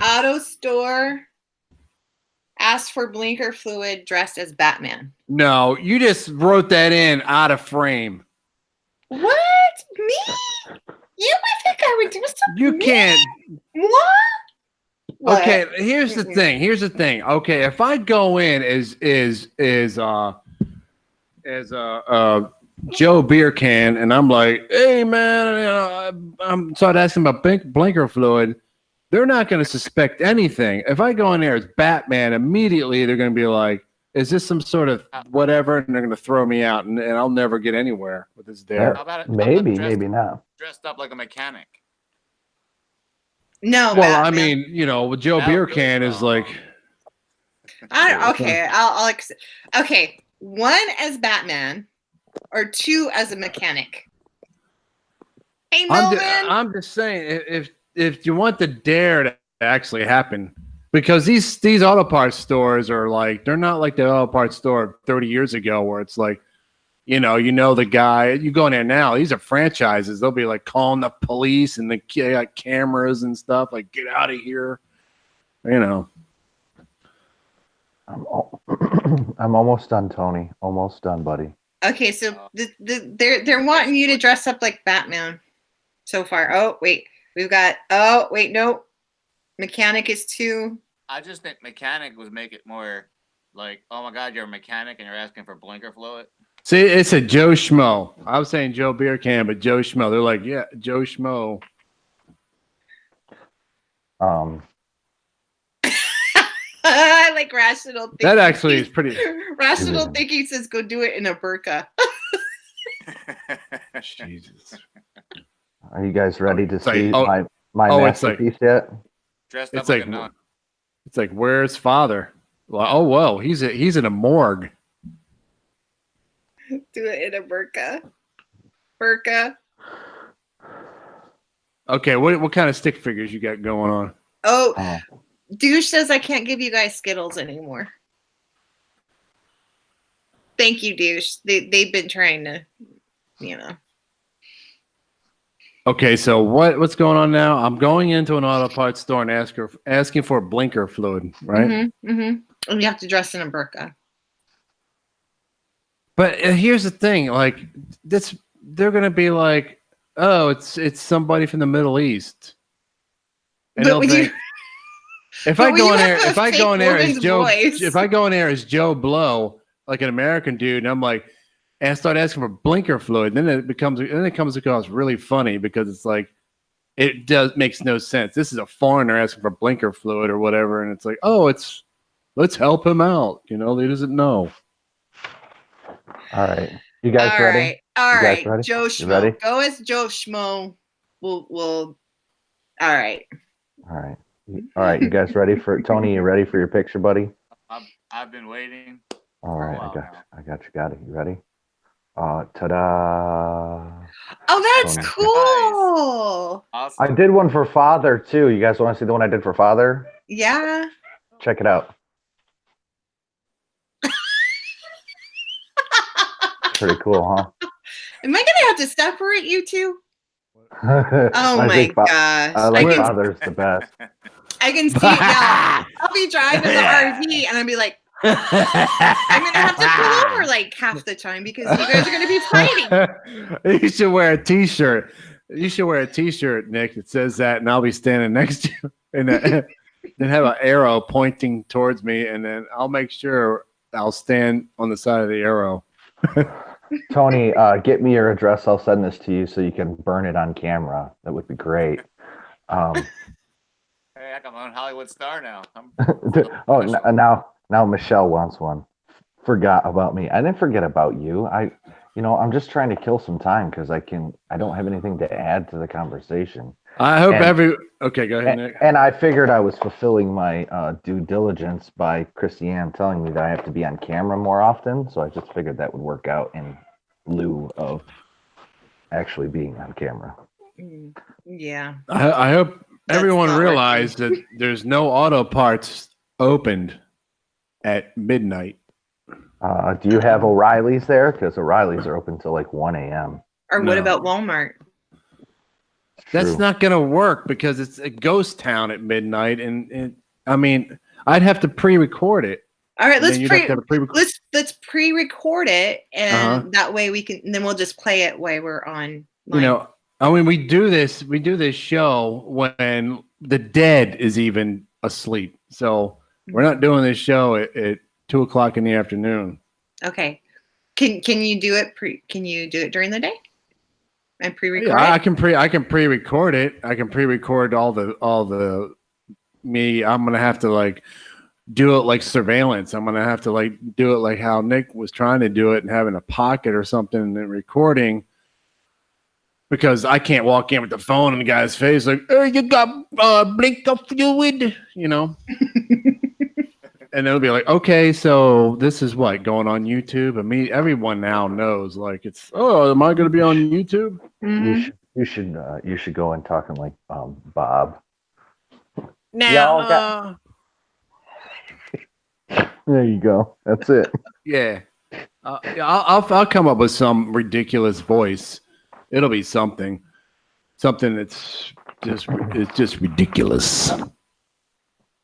Auto store. Asked for blinker fluid dressed as Batman. No, you just wrote that in out of frame. What? Me? You would think I would do something? You can't. What? Okay, here's the thing. Here's the thing. Okay, if I go in as Joe Beer Can, and I'm like, hey man, you know, I'm started asking about blinker fluid, they're not going to suspect anything. If I go in there as Batman, immediately they're going to be like, is this some sort of whatever? And they're going to throw me out, and I'll never get anywhere with this dare. Maybe not. Dressed up like a mechanic. No. Well, Batman. I mean, you know, with Joe Beer Can is like. I'll accept. Okay, 1 as Batman, or 2 as a mechanic. Hey, Melvin. I'm just saying, if you want the dare to actually happen, because these auto parts stores are like, they're not like the auto parts store 30 years ago where it's like, you know the guy, you go in there now, these are franchises. They'll be like calling the police and the like cameras and stuff, like, get out of here. You know. I'm almost done, Tony. Almost done, buddy. Okay, so they're wanting you to dress up like Batman so far. Oh, wait. We've got, no. Mechanic is 2. I just think mechanic would make it more like, oh my God, you're a mechanic and you're asking for blinker fluid. See, it's a Joe Schmo. I was saying Joe Beer Can, but Joe Schmo. They're like, yeah, Joe Schmo. I like rational thinking. That actually is pretty. Rational thinking says go do it in a burqa. Jesus. Are you guys ready to It's like- see oh, my it's like- masterpiece yet? Dressed up It's like like, a nun. it's like, where's father? Well, oh, whoa, he's in a morgue. Do it in a burqa. Burqa. Okay, what kind of stick figures you got going on? Oh, Oh. Douche says I can't give you guys Skittles anymore. Thank you, Douche. They've been trying to, you know. Okay, so what's going on now? I'm going into an auto parts store and asking for blinker fluid, right? Mm-hmm, mm-hmm. And you have to dress in a burqa. But here's the thing, like they're gonna be like, oh, it's somebody from the Middle East, and But they'll when think, if but I when go you in there, have a if I fake go in there as woman's Joe, voice. if I go in there as Joe Blow, like an American dude, and I'm like, and I start asking for blinker fluid. Then it comes across really funny because it's like makes no sense. This is a foreigner asking for blinker fluid or whatever, and it's like, oh, let's help him out. He doesn't know. All right. You guys ready? All You guys right. ready? Joe You Schmo. ready? Go as Joe Schmo. We'll all right. All right. All right. You guys ready for Tony? You ready for your picture, buddy? I've been waiting. All right. a while now. I got you. Got it. You ready? Ta-da! Oh, that's Tony. cool. Awesome. I did one for father too. You guys want to see the one I did for father? Yeah. Check it out. Pretty cool, huh? Am I gonna have to separate you two? Oh my gosh. I like father's the best. I can see it now. I'll be driving the RV and I'll be like, I'm gonna have to pull over like half the time because you guys are gonna be fighting. You should wear a t-shirt. You should wear a t-shirt, Nick, that says that, and I'll be standing next to you and then have an arrow pointing towards me, and then I'll make sure I'll stand on the side of the arrow. Tony, get me your address. I'll send this to you so you can burn it on camera. That would be great. Hey, I'm on Hollywood star now. Now Michelle wants one. Forgot about me. I didn't forget about you. I'm just trying to kill some time because I don't have anything to add to the conversation. I hope okay, go ahead, Nick. And I figured I was fulfilling my due diligence by Christiane telling me that I have to be on camera more often. So I just figured that would work out in lieu of actually being on camera. Yeah. I hope everyone realized that there's no auto parts opened at midnight. Do you have O'Reilly's there? Because O'Reilly's are open till like 1 a.m. Or what about Walmart? That's not going to work because it's a ghost town at midnight, and I mean, I'd have to pre-record it. All right, let's pre-record it, and that way we can. And then we'll just play it while we're on. I mean, we do this show when the dead is even asleep, so we're not doing this show at 2:00 in the afternoon. Okay, can you do it Can you do it during the day? And pre-record it? I can pre-record it. I can pre-record all the me. I'm gonna have to do it like surveillance. I'm gonna have to do it like how Nick was trying to do it and having a pocket or something and then recording. Because I can't walk in with the phone in the guy's face like, "Oh, you got blinker fluid," And it'll be like, okay, so this is what going on YouTube. I mean, everyone now knows. It's am I going to be on YouTube? Mm-hmm. You should go and talking like Bob. Now, there you go. That's it. Yeah, I'll come up with some ridiculous voice. It'll be something that's just ridiculous.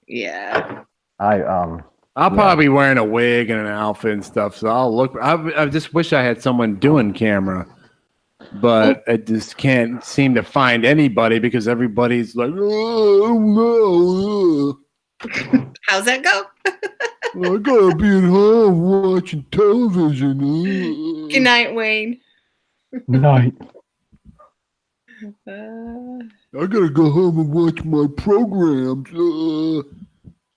Yeah. I'll probably be wearing a wig and an outfit and stuff, so I'll look. I just wish I had someone doing camera, but I just can't seem to find anybody because everybody's like, "Oh no." How's that go? I gotta be at home watching television. Good night, Wayne. Night. I gotta go home and watch my programs.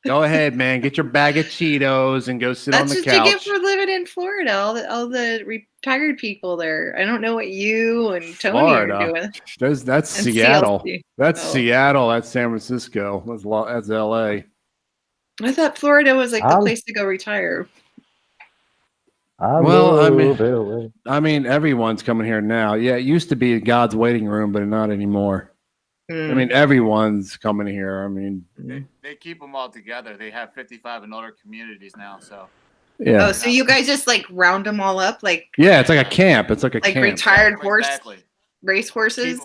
Go ahead, man. Get your bag of Cheetos and go sit on the couch. That's what you get for living in Florida. All the retired people there. I don't know what you and Tony are doing. That's Seattle. CLC. That's Seattle. That's San Francisco. That's LA. I thought Florida was the place to go retire. I mean, everyone's coming here now. Yeah, it used to be God's waiting room, but not anymore. I mean, everyone's coming here. I mean, they keep them all together. They have 55 and older communities now. So yeah. Oh, so you guys just round them all up, Yeah, it's like a camp. It's like a camp. Retired race horses.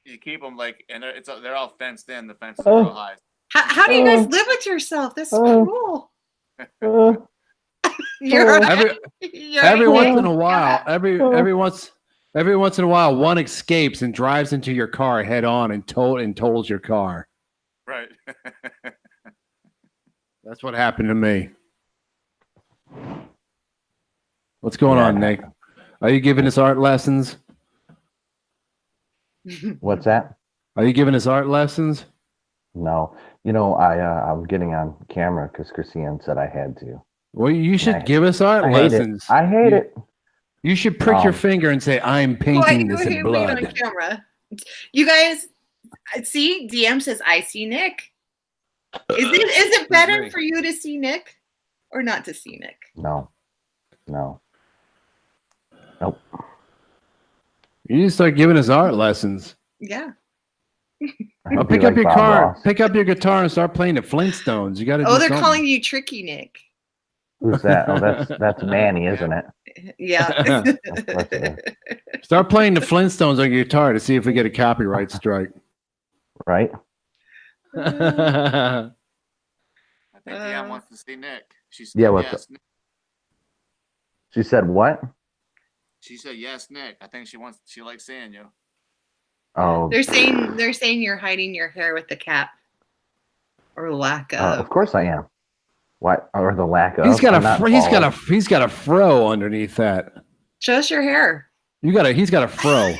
You keep them and they're all fenced in. The fences are real high. How do you guys live with yourself? That's cool. Every once in a while, every once in a while, one escapes and drives into your car head on and tolls your car. Right. That's what happened to me. What's going Yeah, on, Nick? Are you giving us art lessons? What's that? Are you giving us art lessons? No. I'm getting on camera because Christiane said I had to. Well, you should I- give us art I hate lessons. it. I hate it. You should prick your Um, finger and say, "I'm Why painting you this in hate being on blood." camera? You guys see, DM says I see Nick. Is it better for you to see Nick or not to see Nick? No. Nope. You need to start giving us art lessons. Yeah. Well, Be pick up like your Bob car, Ross. pick up your guitar, and start playing the Flintstones. You got to. Oh, do they're something. calling you Tricky Nick. Who's that? Oh, that's Manny, isn't it? Yeah. Start playing the Flintstones on your guitar to see if we get a copyright strike. Right? I think Deanne wants to see Nick. She said Yeah, what's yes. Nick. She said what? She said yes, Nick. I think she likes seeing you. Oh, They're saying you're hiding your hair with the cap. Or lack of. of course I am. What? Or the lack of? He's got I'm not he's got a fro underneath that. Show us your hair. He's got a fro.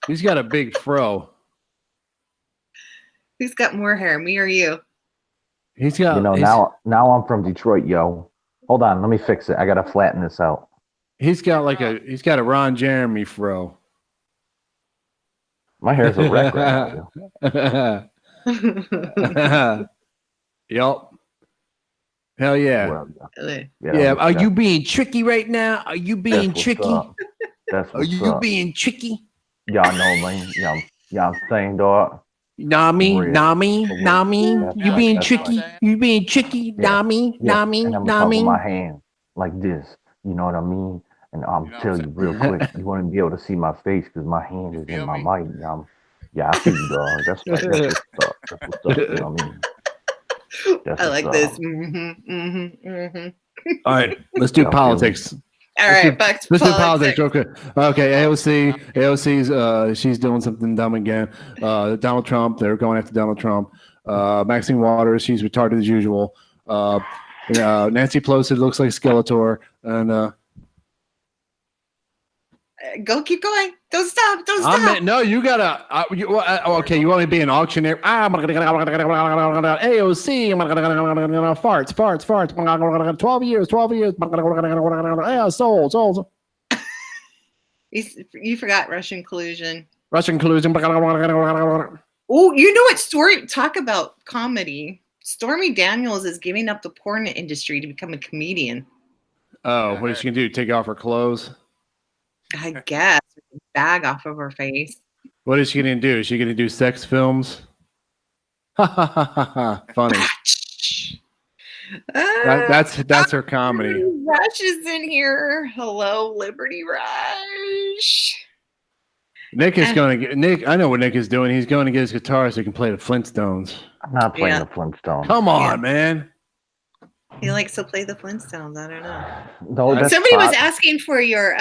He's got a big fro. Who's got more hair, me or you? He's got. now I'm from Detroit, yo. Hold on, let me fix it. I gotta flatten this out. He's got a Ron Jeremy fro. My hair's a wreck right now. Yup. Hell yeah. Well, Yeah. Are you being tricky right now? Are you being tricky? That's Are what's you up. being tricky? Y'all know me. Y'all saying, dog. Nami. Real. You being That's tricky? right. You being tricky? Yeah. Nami. And I'm talking with my hand like this. You know what I mean? And I'm tell you real quick, you want to be able to see my face because my hand is in my mic. Yeah, I see you, dog. That's what's up. That's what's up. You know what I mean? I like this. All right, let's do politics. All right, back to let's politics. do politics. Okay, AOC's she's doing something dumb again. Donald Trump, they're going after Donald Trump. Maxine Waters, she's retarded as usual. Nancy Pelosi looks like Skeletor, and go, keep going. Don't stop. Don't stop. No, you gotta. Okay, you want me to be an auctioneer? AOC, farts. 12 years. Yeah, sold. You forgot Russian collusion. Russian collusion. Oh, you know what story? Talk about comedy. Stormy Daniels is giving up the porn industry to become a comedian. Oh, what is she gonna do? Take off her clothes? I guess. Bag off of her face. What is she gonna do? Is she gonna do sex films? Funny. That's her comedy. Rush is in here. Hello, Liberty Rush. Nick is going to get Nick. I know what Nick is doing. He's going to get his guitar so he can play the Flintstones. I'm not playing the Flintstones. Come on, man. He likes to play the Flintstones. I don't know. No, that's somebody not. was asking for your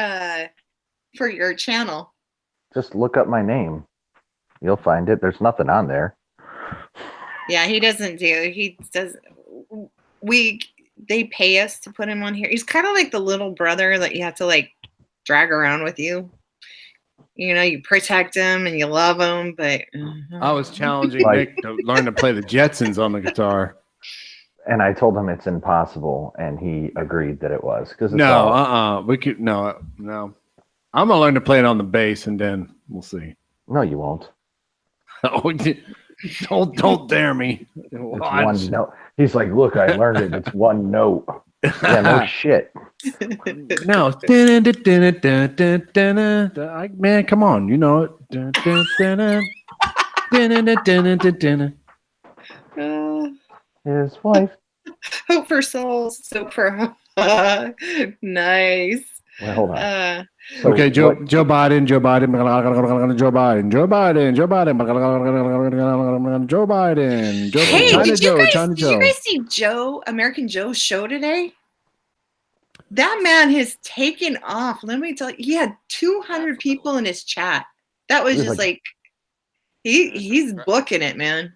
channel. Just look up my name. You'll find it. There's nothing on there. Yeah, he doesn't do. He does. They pay us to put him on here. He's kind of like the little brother that you have to like drag around with you. You know, you protect him and you love him, but I was challenging Nick to learn to play the Jetsons on the guitar. And I told him it's impossible, and he agreed that it was. We could no. I'm gonna learn to play it on the bass, and then we'll see. No, you won't. Don't dare me. It's one note. He's like, look, I learned it. It's one note. Yeah, no shit. No. Man, come on. You know it. His wife. Hope for souls. So for nice. Well, hold on. Okay, Joe Biden. Hey, China did you Joe. guys see American Joe's show today? That man has taken off. Let me tell you, he had 200 people in his chat. That was just like he's booking it, man.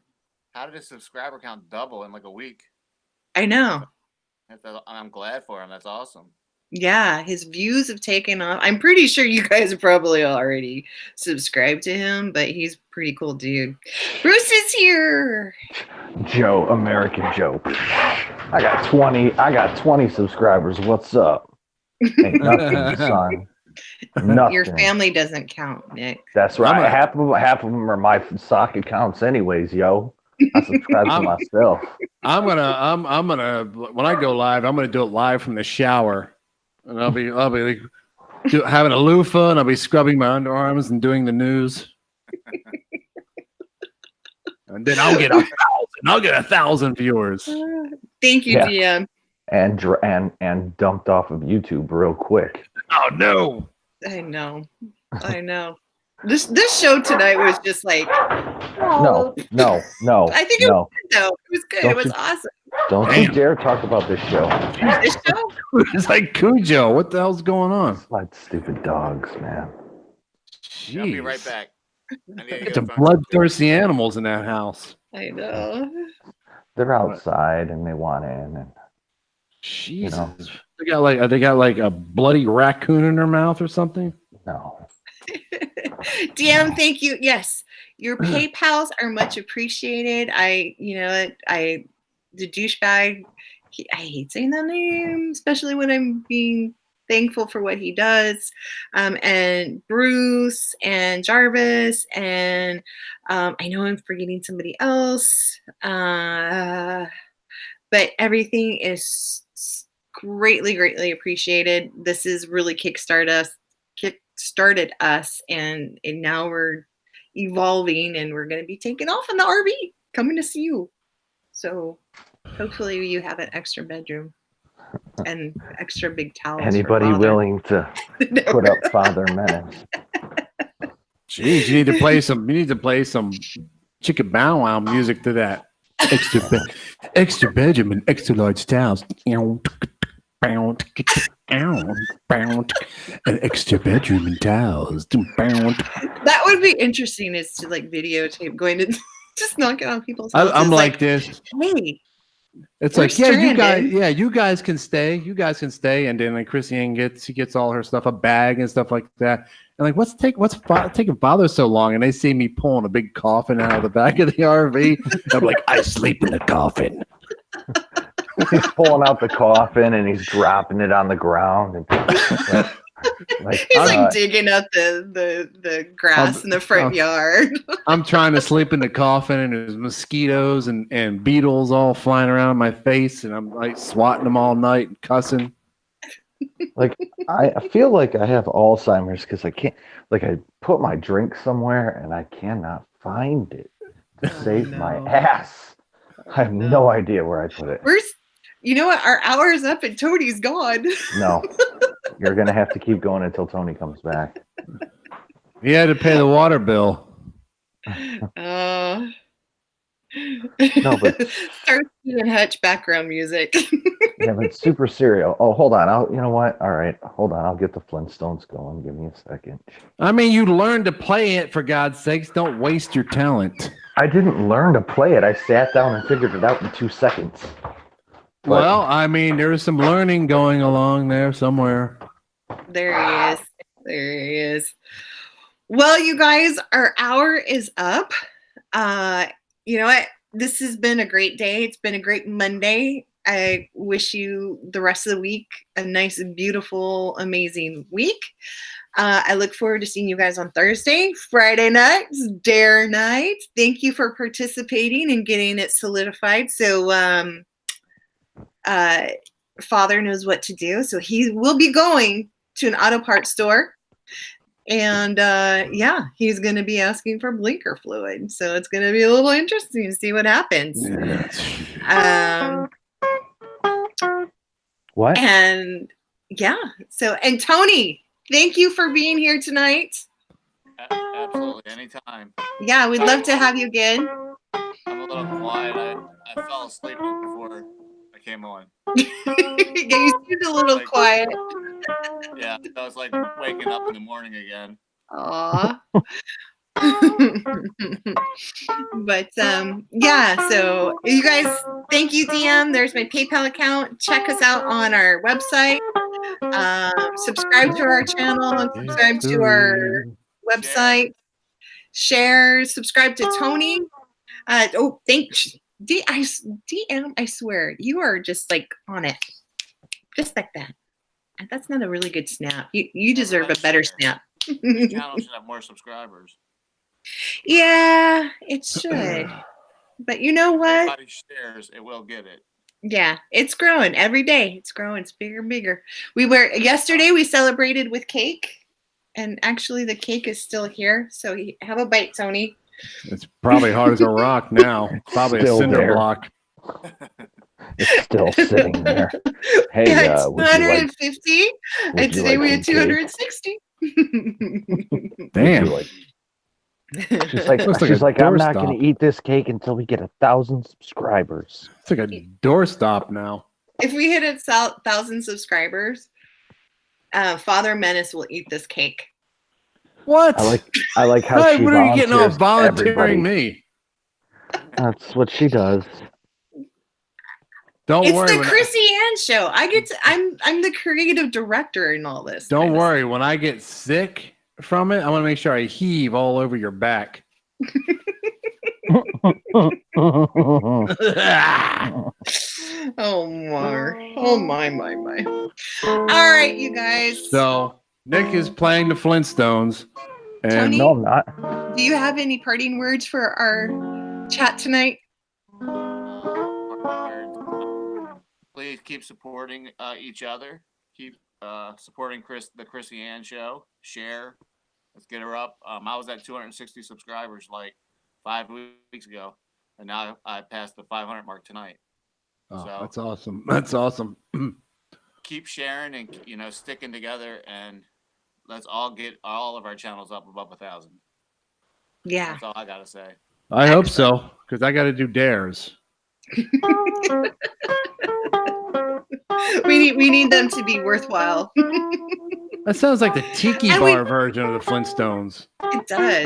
How did his subscriber count double in like a week? I know. I'm glad for him. That's awesome. Yeah, his views have taken off. I'm pretty sure you guys probably already subscribed to him, but he's a pretty cool dude. Bruce is here. Joe, American Joe. I got 20 subscribers. What's up? Ain't nothing, son. Nothing. Your family doesn't count, Nick. That's right. Half of them are my sock accounts, anyways, yo. I subscribe to myself. I'm gonna when I go live, I'm gonna do it live from the shower, and I'll be like, having a loofah, and I'll be scrubbing my underarms and doing the news, and then I'll get 1,000. I'll get 1,000 viewers. Thank you, Yeah. GM. And dumped off of YouTube real quick. Oh no! I know. This show tonight was just like No. I think it was good though. It was good. It was awesome. Don't you dare talk about this show. This show? It's like Cujo. What the hell's going on? It's like stupid dogs, man. Jeez. I'll be right back. Get some bloodthirsty animals in that house. I know. They're outside and they want in, and Jesus. You know. They got like a bloody raccoon in their mouth or something. No. DM, thank you. Yes, your PayPals are much appreciated. The douchebag, I hate saying that name, especially when I'm being thankful for what he does. And Bruce and Jarvis, and I know I'm forgetting somebody else, but everything is greatly appreciated. This is really kickstarted us, and now we're evolving, and we're going to be taking off in the RV, coming to see you. So hopefully you have an extra bedroom and extra big towels. Anybody willing to put up Father Menace? Jeez, you need to play some Chicken Bow Wow music to that. Extra bedroom and extra large towels. An extra bedroom and towels. That would be interesting, is to like videotape going to just knocking on people's houses. I'm like this. Hey, it's like, you guys can stay. You guys can stay. And then like Christiane gets all her stuff, a bag and stuff like that. And like, what's taking Father so long? And they see me pulling a big coffin out of the back of the RV. I'm like, I sleep in the coffin. He's pulling out the coffin and he's dropping it on the ground, and he's digging up the grass in the front yard. I'm trying to sleep in the coffin, and there's mosquitoes and beetles all flying around my face, and I'm like swatting them all night and cussing. Like, I feel like I have Alzheimer's because I can't, like, I put my drink somewhere and I cannot find it to save my ass. I have no idea where I put it. You know what? Our hour is up and Tony's gone. No, you're going to have to keep going until Tony comes back. He had to pay the water bill. No, but Starsky and Hutch background music. Yeah, but super serial. Oh, hold on. You know what? All right, hold on. I'll get the Flintstones going. Give me a second. I mean, you learned to play it, for God's sakes. Don't waste your talent. I didn't learn to play it. I sat down and figured it out in 2 seconds. Well, I mean, there is some learning going along there somewhere. There he is. Well, you guys, our hour is up. You know what? This has been a great day. It's been a great Monday. I wish you the rest of the week a nice, beautiful, amazing week. I look forward to seeing you guys on Thursday, Friday nights, dare night. Thank you for participating and getting it solidified. So Father knows what to do. So he will be going to an auto parts store. And he's going to be asking for blinker fluid. So it's going to be a little interesting to see what happens. What? And and Tony, thank you for being here tonight. Absolutely, anytime. Yeah, we'd love to have you again. I'm a little quiet. I fell asleep before I came on. You seemed a little quiet. Yeah, I was like waking up in the morning again. Aw. But yeah, so you guys, thank you, DM. There's my PayPal account. Check us out on our website. Subscribe to our channel and subscribe to our website. Share, subscribe to Tony. Thanks. DM, I swear, you are just like on it. Just like that. That's not a really good snap. You deserve a better snap. Your channel should have more subscribers. Yeah, it should. But you know what? If everybody shares, it will get it. Yeah, it's growing every day. It's growing. It's bigger and bigger. Yesterday we celebrated with cake, and actually the cake is still here. So have a bite, Tony. It's probably hard as a rock now. Probably Still a cinder there. block. It's still sitting there. Hey, Yeah, it's would you like? 250, and today we had 260. Damn. She's like, Looks like she's a like, I'm not doorstop. going to eat this cake until we get 1,000 subscribers. It's like a doorstop now. If we hit 1,000 subscribers, Father Menace will eat this cake. What? I like how Hey, she what are you getting off volunteers volunteering everybody. me? That's what she does. Don't It's worry. the Chrissy Ann show. I'm the creative director in all this. Don't worry. When I get sick from it, I want to make sure I heave all over your back. Oh my. All right, you guys. So Nick is playing the Flintstones, and Tony? No, I'm not. Do you have any parting words for our chat tonight? Please keep supporting each other. Keep supporting the Chrissy Ann show. Share. Let's get her up. I was at 260 subscribers like 5 weeks ago, and now I passed the 500 mark tonight. oh, So- that's awesome. That's awesome. Keep sharing and sticking together, and let's all get all of our channels up above 1,000. Yeah. That's all I gotta say. I hope so, because I got to do dares. We need them to be worthwhile. That sounds like the Tiki And Bar version of the Flintstones. It does.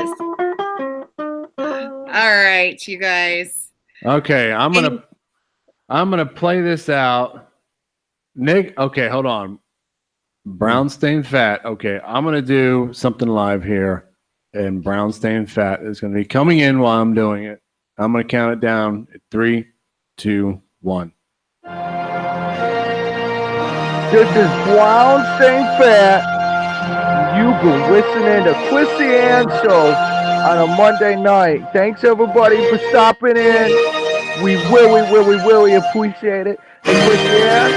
All right, you guys. Okay, I'm gonna play this out. Nick, okay, hold on. Brown stained fat. Okay, I'm gonna do something live here, and brown stained fat is gonna be coming in while I'm doing it. I'm gonna count it down at 3, 2, 1. This is Brown Stained Fat. You've been listening to Chrissy Ann Show on a Monday night. Thanks everybody for stopping in. We really appreciate it. And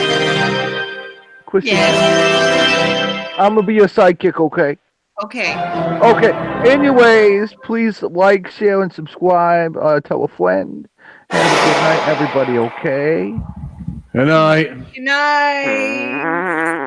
Chrissy Ann, I'm gonna be your sidekick, okay? Okay. Okay. Anyways, please like, share, and subscribe. Tell a friend. Have a good night, everybody. Okay. Good night. Good night.